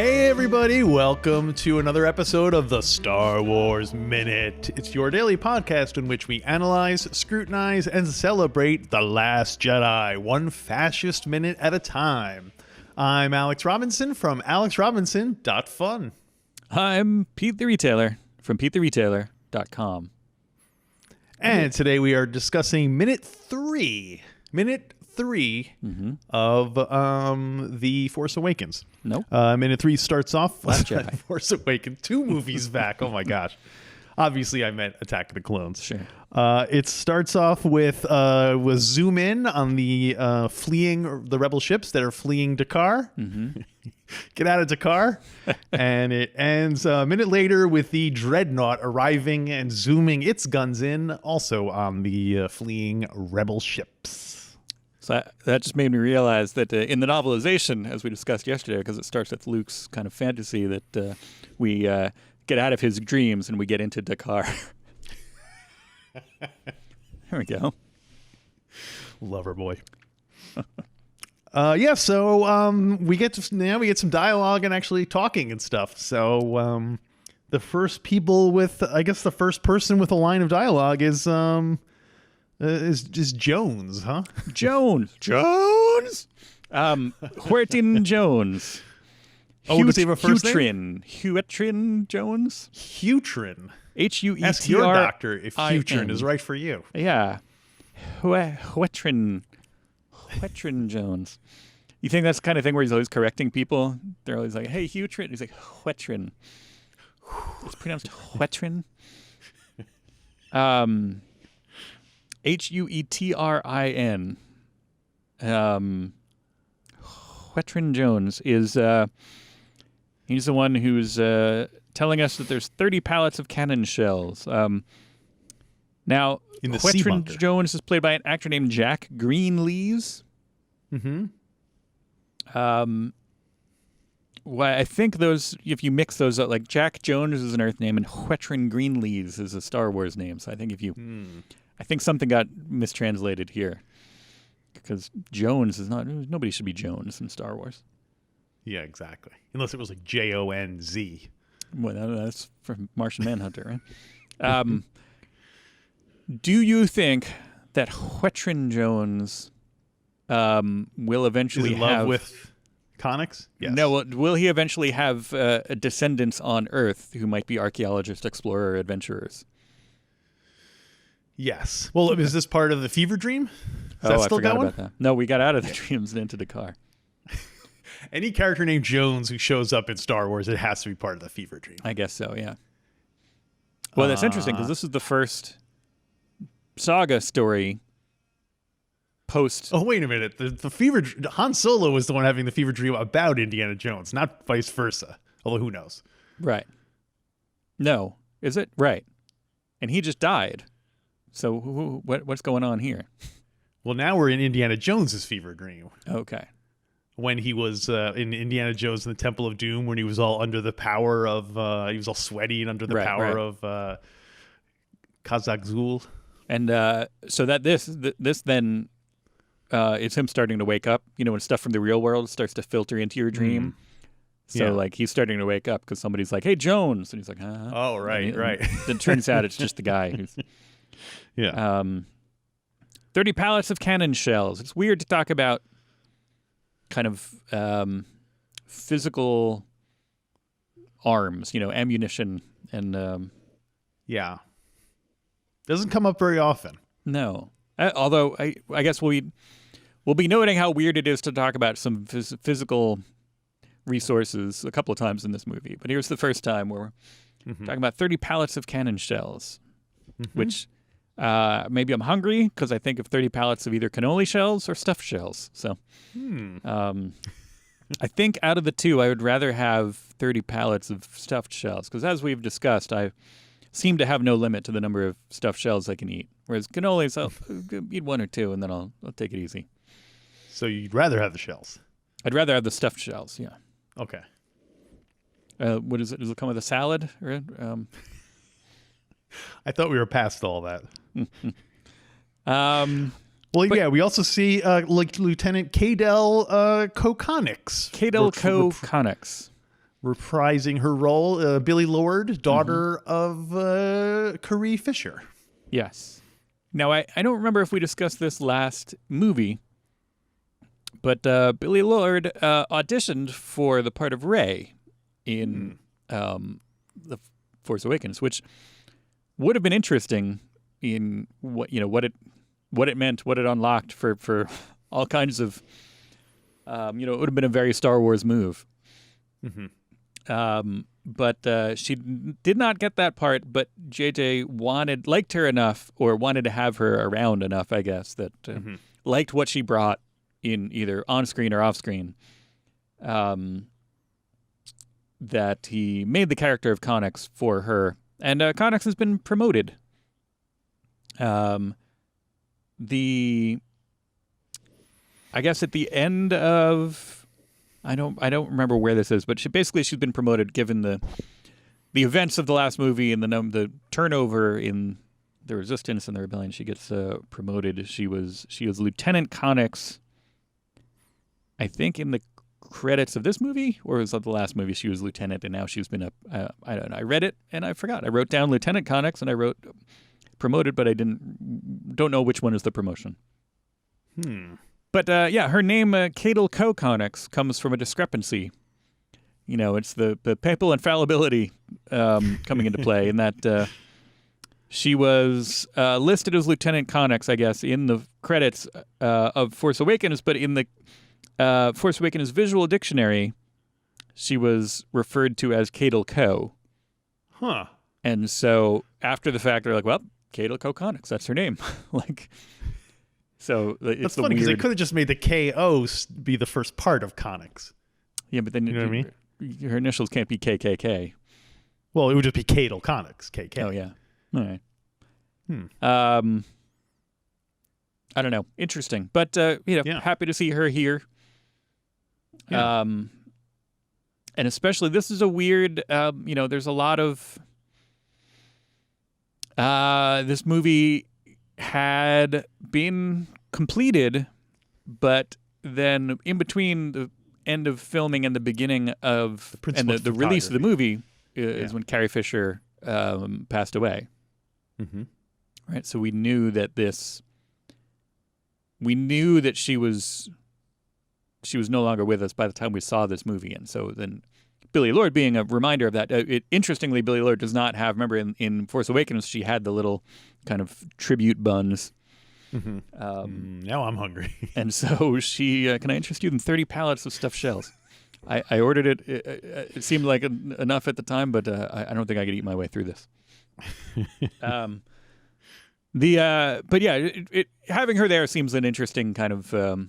Hey everybody, welcome to another episode of the Star Wars Minute. It's your daily podcast in which we analyze, scrutinize, and celebrate The Last Jedi, one fascist minute at a time. I'm Alex Robinson from alexrobinson.fun. I'm Pete the Retailer from PeteTheRetailer.com. And today we are discussing minute three of The Force Awakens. Nope. Minute 3 starts off Last Jedi. Force Awakens, 2 movies back. Oh my gosh. Obviously, I meant Attack of the Clones. Sure. It starts off with we'll zoom in on the the rebel ships that are fleeing Dakar. Mm-hmm. Get out of Dakar. And it ends a minute later with the Dreadnought arriving and zooming its guns in, also on the fleeing rebel ships. So that just made me realize that in the novelization, as we discussed yesterday, because it starts with Luke's kind of fantasy that we get out of his dreams and we get into Dakar. There we go. Lover boy. So we get some dialogue and actually talking and stuff. So the first person with a line of dialogue is Jones, huh? Jones. Huetrin Jones. Oh, does he have a first name? Huetrin Jones. Huetrin. Huetrin. Ask your doctor if Huetrin is right for you. Yeah. Huetrin Jones. You think that's the kind of thing where he's always correcting people? They're always like, hey, Huetrin. He's like, Huetrin. It's pronounced Huetrin. Huetrin. Huetrin Jones is he's the one who's telling us that there's 30 pallets of cannon shells. Now, in the Huetrin Jones is played by an actor named Jack Greenlees. Mm-hmm. Well, I think if you mix those up, like Jack Jones is an Earth name and Huetrin Greenlees is a Star Wars name. So I think I think something got mistranslated here because Jones is nobody should be Jones in Star Wars. Yeah, exactly. Unless it was like Jonz. Well, that's from Martian Manhunter, right? Do you think that Huetrin Jones will eventually have love with Connix? Yes. No, will he eventually have descendants on Earth who might be archaeologists, explorer, adventurers? Yes. Well, is this part of the fever dream? Is that still I forgot going? about that. No, we got out of the dreams and into the car. Any character named Jones who shows up in Star Wars, it has to be part of the fever dream. I guess so, yeah. Well, that's interesting because this is the first saga story post. Oh, wait a minute. The fever Han Solo was the one having the fever dream about Indiana Jones, not vice versa. Although who knows? Right. No, is it? Right. And he just died. So what's going on here? Well, now we're in Indiana Jones's fever dream. Okay. When he was in Indiana Jones in the Temple of Doom, when he was all under the power of, he was all sweaty and under the power of Khazad-dûm. And so that this then, it's him starting to wake up. You know, when stuff from the real world starts to filter into your dream. So, like, he's starting to wake up because somebody's like, hey, Jones. And he's like, huh? Oh, right. It turns out it's just the guy who's... Yeah. 30 pallets of cannon shells. It's weird to talk about kind of physical arms, ammunition and... Yeah. Doesn't come up very often. No. Although, I guess we'll be noting how weird it is to talk about some physical resources a couple of times in this movie. But here's the first time where we're talking about 30 pallets of cannon shells, which... maybe I'm hungry because I think of 30 pallets of either cannoli shells or stuffed shells. So I think out of the two, I would rather have 30 pallets of stuffed shells because as we've discussed, I seem to have no limit to the number of stuffed shells I can eat. Whereas cannolis, I'll eat one or two and then I'll take it easy. So you'd rather have the shells? I'd rather have the stuffed shells, yeah. Okay. What is it? Does it come with a salad? Or, I thought we were past all that. We also see Lieutenant Connix. Connix. reprising her role, Billie Lourd, daughter of Carrie Fisher. Yes. Now, I don't remember if we discussed this last movie, but Billie Lourd auditioned for the part of Rey in The Force Awakens, which would have been interesting in what it meant, what it unlocked for all kinds of, it would have been a very Star Wars move. But she did not get that part, but JJ liked her enough, or wanted to have her around enough, I guess, that liked what she brought in either on-screen or off-screen, that he made the character of Connix for her. And Connix has been promoted. I guess at the end of... I don't remember where this is, but she's been promoted given the events of the last movie and the turnover in the Resistance and the Rebellion. She gets promoted. She was Lieutenant Connix, I think, in the credits of this movie, or was that the last movie? She was lieutenant, and now she's been I don't know. I read it and I forgot. I wrote down Lieutenant Connix and I wrote promoted, but I don't know which one is the promotion. But her name, Cadel Co Connix, comes from a discrepancy. It's the papal infallibility coming into play, in that she was listed as Lieutenant Connix, I guess, in the credits of Force Awakens, but in the Force Awakens visual dictionary, she was referred to as Cadel Co. Huh. And so after the fact, they're like, well, Cadel Co Connix, that's her name. So it's that's funny, because they could have just made the KO be the first part of Connix. Yeah, but then you know what I mean? Her initials can't be KKK. Well, it would just be Cadel Connix, KK. Oh yeah. All right. I don't know. Interesting, but happy to see her here. Yeah. And especially, this is a weird. There's a lot of. This movie had been completed, but then in between the end of filming and the beginning of the release of the movie is when Carrie Fisher passed away. Right, so we knew that she was no longer with us by the time we saw this movie, and so then Billie Lourd being a reminder of that. Interestingly, Billie Lourd does not have. Remember, in Force Awakens, she had the little kind of tribute buns. Now I'm hungry. And so she, can I interest you in 30 pallets of stuffed shells? I ordered it. It seemed like enough at the time, but I don't think I could eat my way through this. But yeah, having her there seems an interesting kind of,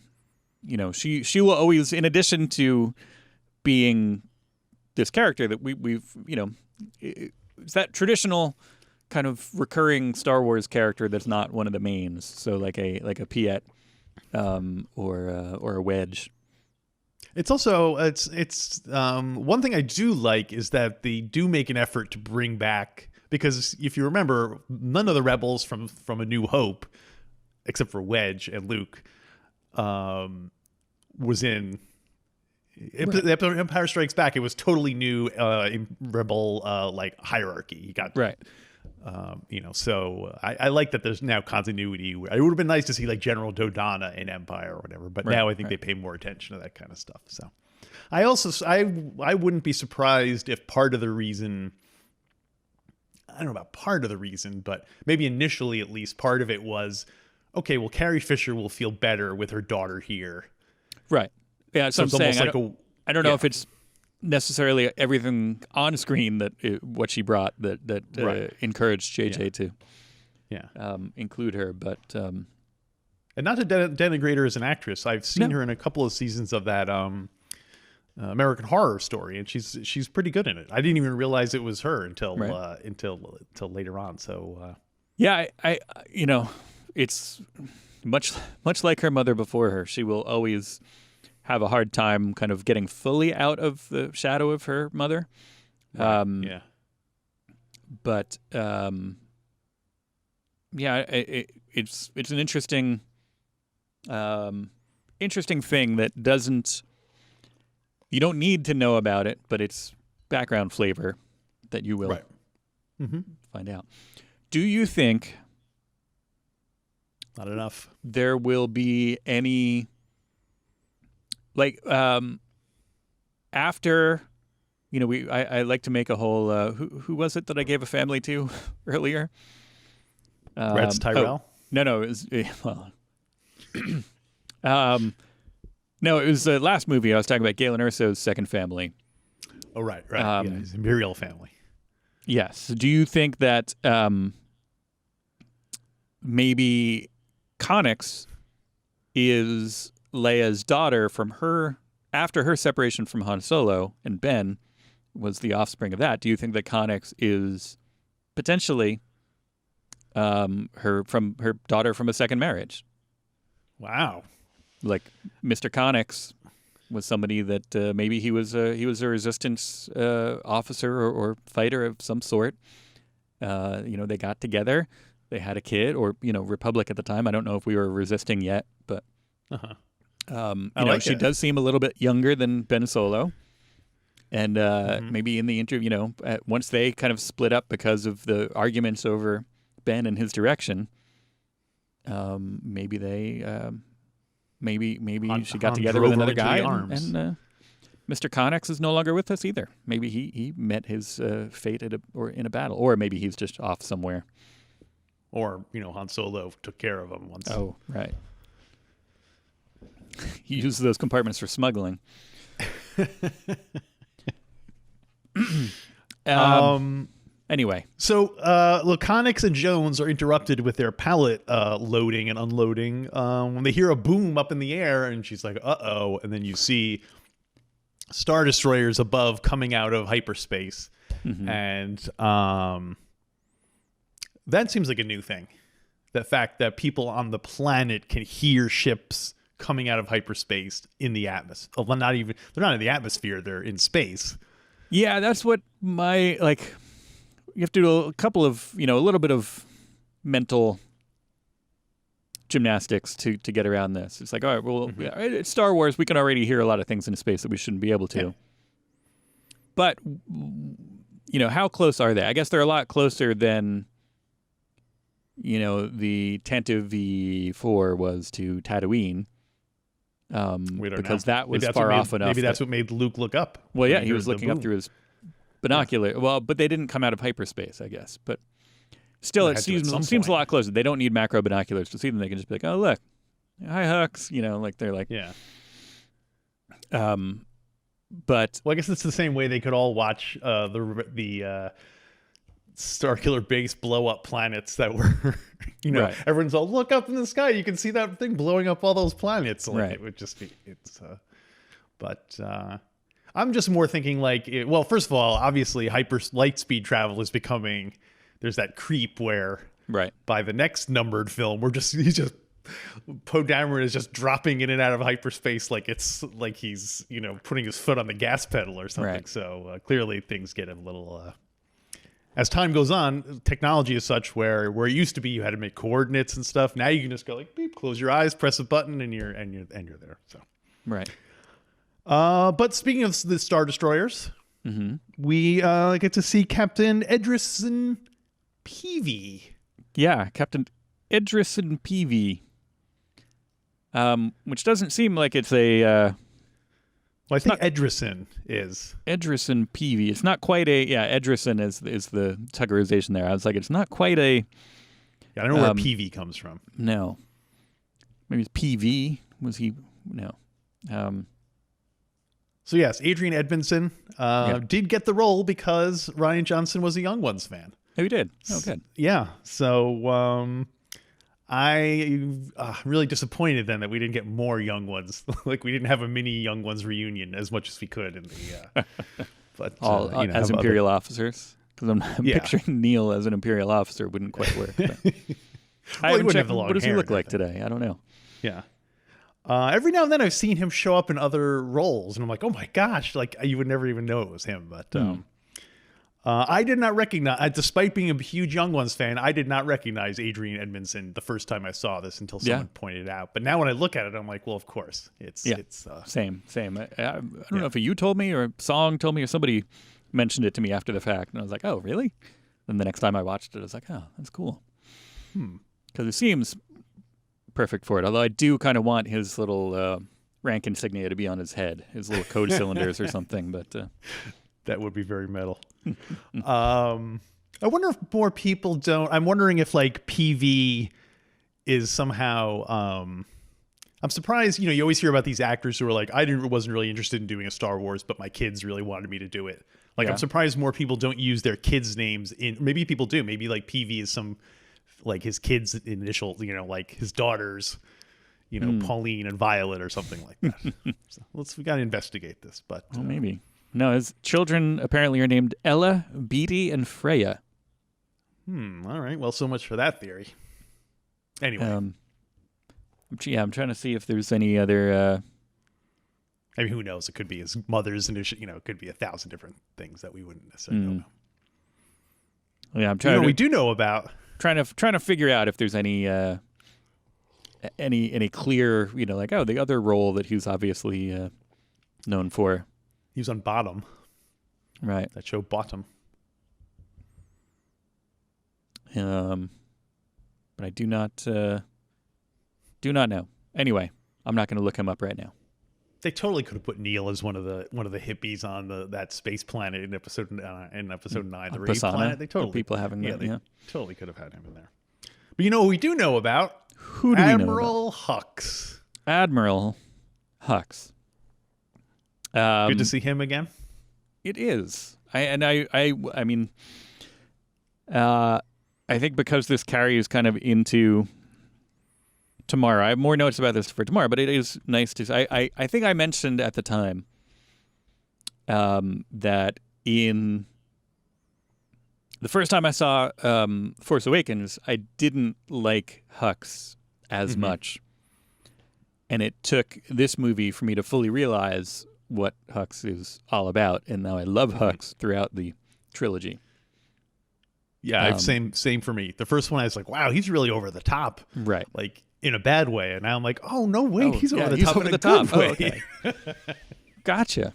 she will always, in addition to being this character that we've, it's that traditional kind of recurring Star Wars character that's not one of the mains. So like a Piet, or a Wedge. It's also it's one thing I do like is that they do make an effort to bring back, because if you remember, none of the rebels from A New Hope, except for Wedge and Luke, was in. The Empire Strikes Back. It was totally new rebel hierarchy. You got right. So I like that there's now continuity. It would have been nice to see like General Dodonna in Empire or whatever, but now I think they pay more attention to that kind of stuff. So I wouldn't be surprised if part of the reason, I don't know about part of the reason, but maybe initially at least part of it was, okay, well, Carrie Fisher will feel better with her daughter here. Right. Yeah, so I'm saying I don't know if it's necessarily everything on screen that what she brought that encouraged JJ to include her, but and not to denigrate her as an actress. I've seen her in a couple of seasons of that American Horror Story, and she's pretty good in it. I didn't even realize it was her until later on. So I it's much like her mother before her. She will always have a hard time kind of getting fully out of the shadow of her mother. But it's an interesting thing that doesn't, you don't need to know about it, but it's background flavor that you will Right. Mm-hmm. find out. Do you think Not enough. there will be any, like, after, I like to make a whole, who was it that I gave a family to earlier? Reds Tyrell? No, it was, well, no, it was the last movie. I was talking about Galen Erso's second family. Oh, right. Yeah, his Imperial family. Yes. Do you think that maybe Connix is Leia's daughter from after her separation from Han Solo, and Ben was the offspring of that? Do you think that Connix is potentially her daughter from a second marriage? Wow. Like Mr. Connix was somebody that maybe he was a resistance officer or fighter of some sort. They got together, they had a kid, or Republic at the time. I don't know if we were resisting yet, but she does seem a little bit younger than Ben Solo, and maybe in the interview, once they kind of split up because of the arguments over Ben and his direction, maybe they. Maybe she got together with another guy, and Mr. Connix is no longer with us either. Maybe he met his fate in a battle, or maybe he's just off somewhere. Or Han Solo took care of him once. Oh, right. He uses those compartments for smuggling. Anyway. So, Connix and Jones are interrupted with their pallet loading and unloading when they hear a boom up in the air, and she's like, uh-oh. And then you see Star Destroyers above coming out of hyperspace. Mm-hmm. And that seems like a new thing. The fact that people on the planet can hear ships coming out of hyperspace in the atmosphere. Well, they're not in the atmosphere, they're in space. Yeah, that's what you have to do a couple of, a little bit of mental gymnastics to get around this. It's like, all right, well, it's Star Wars. We can already hear a lot of things in space that we shouldn't be able to. Yeah. But, how close are they? I guess they're a lot closer than, the Tantive V4 was to Tatooine. We don't because know. that was far off enough. Maybe that's what made Luke look up. Well, yeah, he was looking up through his binocular. Yeah. Well, but they didn't come out of hyperspace, I guess. But still, it seems a lot closer. They don't need macro binoculars to see them. They can just be like, "Oh, look, hi, Hux." They're like, yeah. But I guess it's the same way they could all watch the Starkiller base blow up planets that were, right. Everyone's all, look up in the sky. You can see that thing blowing up all those planets. Like, right. It would just be, but I'm just more thinking first of all, obviously light speed travel is becoming, there's that creep where right. by the next numbered film, Poe Dameron is just dropping in and out of hyperspace like it's like he's, putting his foot on the gas pedal or something. Right. So clearly things get a little, as time goes on, technology is such where it used to be you had to make coordinates and stuff. Now you can just go like beep, close your eyes, press a button, and you're there. So right. But speaking of the Star Destroyers, we get to see Captain Edrison Peavey. Yeah, Captain Edrison Peavey. Which doesn't seem like it's a... Well, I think Edrison is. Edrison Peavey. It's not quite a... Yeah, Edrison is the Tuggerization there. I was like, it's not quite a... Yeah, I don't know where Peavey comes from. No. Maybe it's PV. Was he... No. So yes, Adrian Edmondson did get the role because Rian Johnson was a Young Ones fan. Oh, he did? Oh, good. Yeah. So I'm really disappointed then that we didn't get more Young Ones. Like we didn't have a mini Young Ones reunion as much as we could in the. But as Imperial officers, because I'm picturing Neil as an Imperial officer wouldn't quite work. I haven't checked. What does he look like today? I don't know. Yeah. Every now and then I've seen him show up in other roles, and I'm like, oh my gosh, like you would never even know it was him. But I did not recognize, despite being a huge Young Ones fan, I did not recognize Adrian Edmondson the first time I saw this until someone pointed it out. But now when I look at it, I'm like, well, of course, it's same. I don't know if you told me or Song told me or somebody mentioned it to me after the fact, and I was like, oh, really? Then the next time I watched it, I was like, oh, that's cool. Because it seems perfect for it. Although I do kind of want his little rank insignia to be on his head, his little code cylinders or something. But that would be very metal. I wonder if more people don't. I'm wondering if like Peavey is somehow. I'm surprised. You always hear about these actors who are like, wasn't really interested in doing a Star Wars, but my kids really wanted me to do it. Like, I'm surprised more people don't use their kids' names in. Maybe people do. Maybe like Peavey is some, like his kids' initial. Like his daughters. Pauline and Violet or something like that. So we got to investigate this. But well, maybe no. His children apparently are named Ella, Beatty, and Freya. All right. Well, so much for that theory. Anyway. I'm trying to see if there's any other. I mean, who knows? It could be his mother's initial. It could be 1,000 different things that we wouldn't necessarily know. Yeah, I'm trying. We do know about trying to figure out if there's any clear, like the other role that he's obviously known for. He was on Bottom, right? That show Bottom. But I do not know. Anyway, I'm not going to look him up right now. They totally could have put Neil as one of the hippies on that space planet in episode 9, the Rave Planet. They totally people having they yeah. totally could have had him in there. But who we do know about? Who do Admiral Hux. Admiral Hux. Good to see him again. It is. I mean, I think because this carries kind of into tomorrow. I have more notes about this for tomorrow, but it is nice to. I think I mentioned at the time that in the first time I saw Force Awakens, I didn't like Hux as much, and it took this movie for me to fully realize what Hux is all about, and now I love Hux throughout the trilogy. Yeah, same for me. The first one I was like, wow, he's really over the top. Right. Like in a bad way. And now I'm like, oh no, wait, he's over the top in a good way. Okay. Gotcha.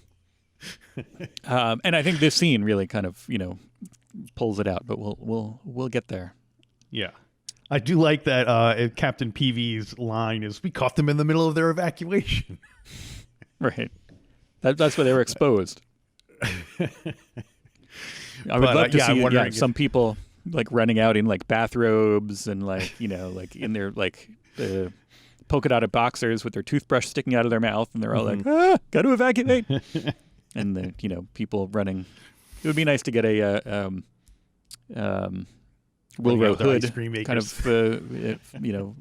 And I think this scene really kind of, pulls it out, but we'll get there. Yeah. I do like that Captain Peavy's line is, we caught them in the middle of their evacuation. Right. That's where they were exposed. I would love to see some people like running out in like bathrobes and like like in their like polka dotted boxers with their toothbrush sticking out of their mouth, and they're all like, got to evacuate, and the people running. It would be nice to get a Wilbur Hood kind of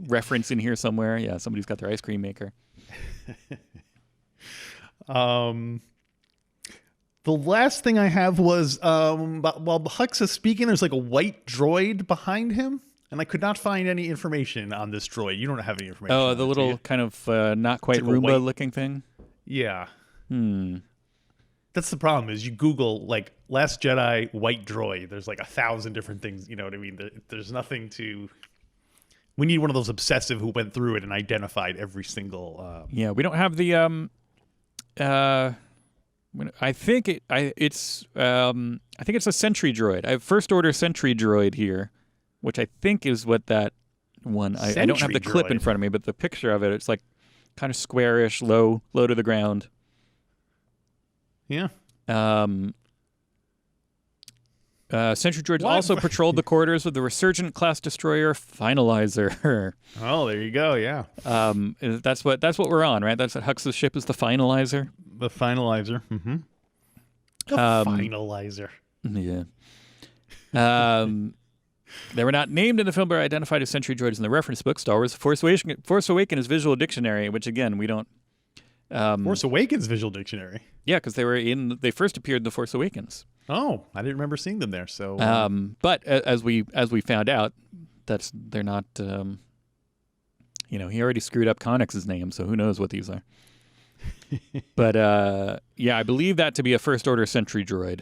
reference in here somewhere. Yeah, somebody's got their ice cream maker. The last thing I have was while Hux is speaking, there's like a white droid behind him, and I could not find any information on this droid. You don't have any information. Oh, the little kind of not quite Roomba-looking thing? Yeah. That's the problem is you Google like Last Jedi white droid. There's like 1,000 different things. You know what I mean? There's nothing to... We need one of those obsessive who went through it and identified every single... Yeah, we don't have the... I think it's a sentry droid. I have First Order sentry droid here, which I think is what that one. I don't have the clip in front of me, but the picture of it, it's like kind of squarish, low to the ground. Yeah. Sentry droids also patrolled the corridors of the Resurgent class destroyer Finalizer. Oh, there you go. Yeah. That's what we're on, right? That's what Hux's ship is, the Finalizer. The Finalizer. Mm-hmm. The Finalizer. Yeah. They were not named in the film, but are identified as sentry droids in the reference book, Star Wars Force Awakens Visual Dictionary, which again we don't. Force Awakens Visual Dictionary. Yeah, because they first appeared in the Force Awakens. Oh, I didn't remember seeing them there. So, but as we found out, they're not. He already screwed up Connix's name, so who knows what these are. But yeah, I believe that to be a First Order sentry droid.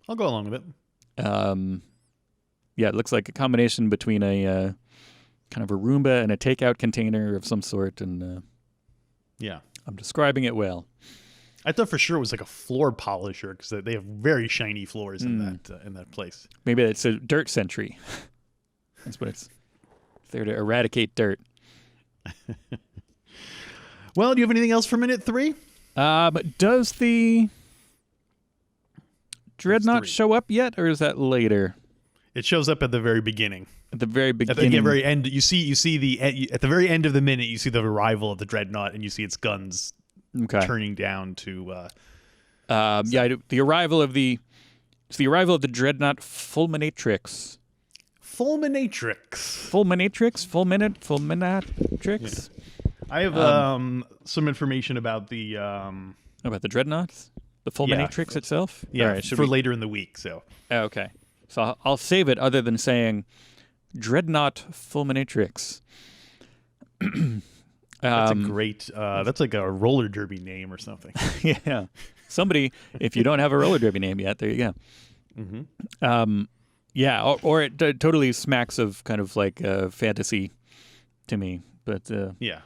I'll go along with it. Yeah, it looks like a combination between a kind of a Roomba and a takeout container of some sort, and yeah, I'm describing it well. I thought for sure it was like a floor polisher because they have very shiny floors in that place. Maybe it's a dirt sentry. That's what it's there to eradicate dirt. Well, do you have anything else for minute 3? Does the Dreadnought show up yet, or is that later? It shows up at the very beginning. At the very beginning. At the very end, you see at the very end of the minute, you see the arrival of the Dreadnought, and you see its guns turning down to. The arrival of the Dreadnought Fulminatrix. Fulminatrix. I have some information about the Dreadnoughts, the Fulminatrix itself. Yeah, all right, for later in the week. So okay, so I'll save it. Other than saying Dreadnought Fulminatrix. That's a great. That's like a roller derby name or something. Yeah, somebody. If you don't have a roller derby name yet, there you go. Mm-hmm. Yeah, or it totally smacks of kind of like fantasy to me, but yeah.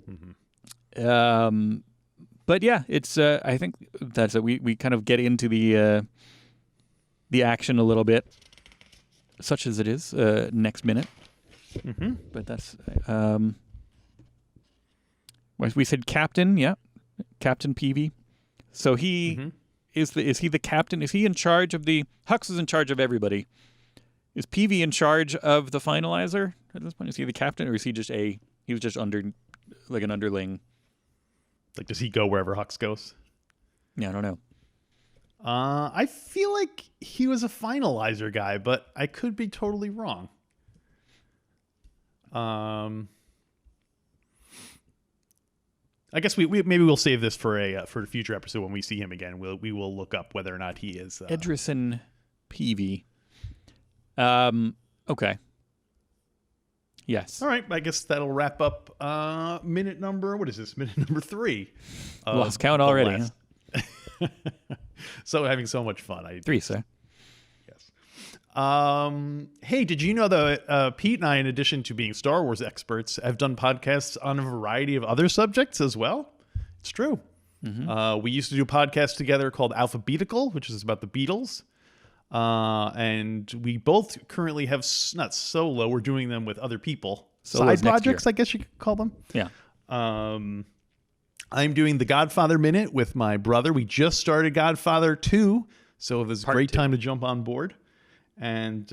Mm-hmm. But yeah, it's. I think that's it. We kind of get into the action a little bit, such as it is next minute. Mm-hmm. But that's. We said captain, yeah, Captain Peavy. So he is he the captain? Is he in charge of the? Hux is in charge of everybody. Is Peavy in charge of the finalizer at this point? Is he the captain, or is he just he was just under, like an underling? Like, does he go wherever Hux goes? Yeah, I don't know. I feel like he was a finalizer guy, but I could be totally wrong. I guess we maybe we'll save this for a future episode when we see him again. We will look up whether or not he is Edrison Peavy. Okay. Yes. All right. I guess that'll wrap up minute number. What is this? Minute number 3. Lost count already. Huh? So having so much fun. 3, sir. Yes. Hey, did you know that Pete and I, in addition to being Star Wars experts, have done podcasts on a variety of other subjects as well? It's true. Mm-hmm. We used to do a podcast together called Alphabetical, which is about the Beatles. And we both currently have, not solo, we're doing them with other people. Side projects, I guess you could call them. Yeah. I'm doing the Godfather Minute with my brother. We just started Godfather 2, so it was a great time to jump on board. And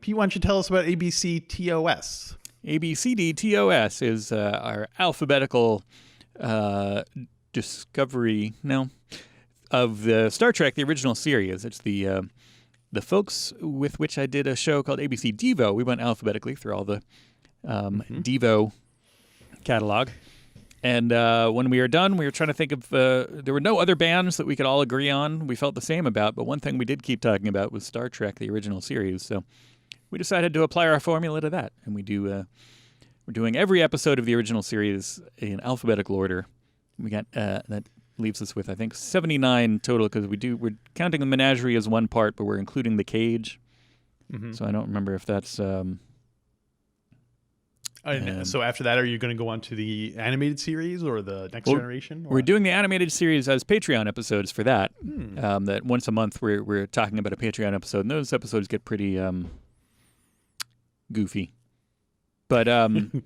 Pete, why don't you tell us about ABCTOS? ABCDTOS is our alphabetical discovery of the Star Trek, the original series. It's the folks with which I did a show called ABC Devo. We went alphabetically through all the Devo catalog. And when we were done, we were trying to think of, there were no other bands that we could all agree on, we felt the same about, but one thing we did keep talking about was Star Trek, the original series. So we decided to apply our formula to that. And we're doing every episode of the original series in alphabetical order. We got, that leaves us with, I think, 79 total, because we're counting the menagerie as one part, but we're including the cage. Mm-hmm. So I don't remember if that's... so after that, are you going to go on to the animated series or the Next Generation? Or? We're doing the animated series as Patreon episodes for that. That once a month we're talking about a Patreon episode, and those episodes get pretty goofy. But I'm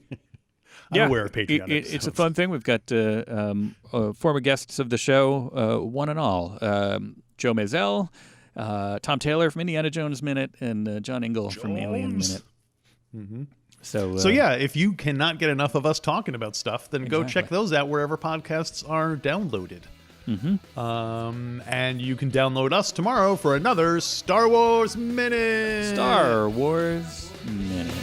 aware of Patreon episodes. It's a fun thing. We've got former guests of the show, one and all. Joe Maisel, Tom Taylor from Indiana Jones Minute, and John Ingle from Alien Minute. Mm-hmm. So yeah, if you cannot get enough of us talking about stuff, then go check those out wherever podcasts are downloaded. Mm-hmm. And you can download us tomorrow for another Star Wars Minute. Star Wars Minute.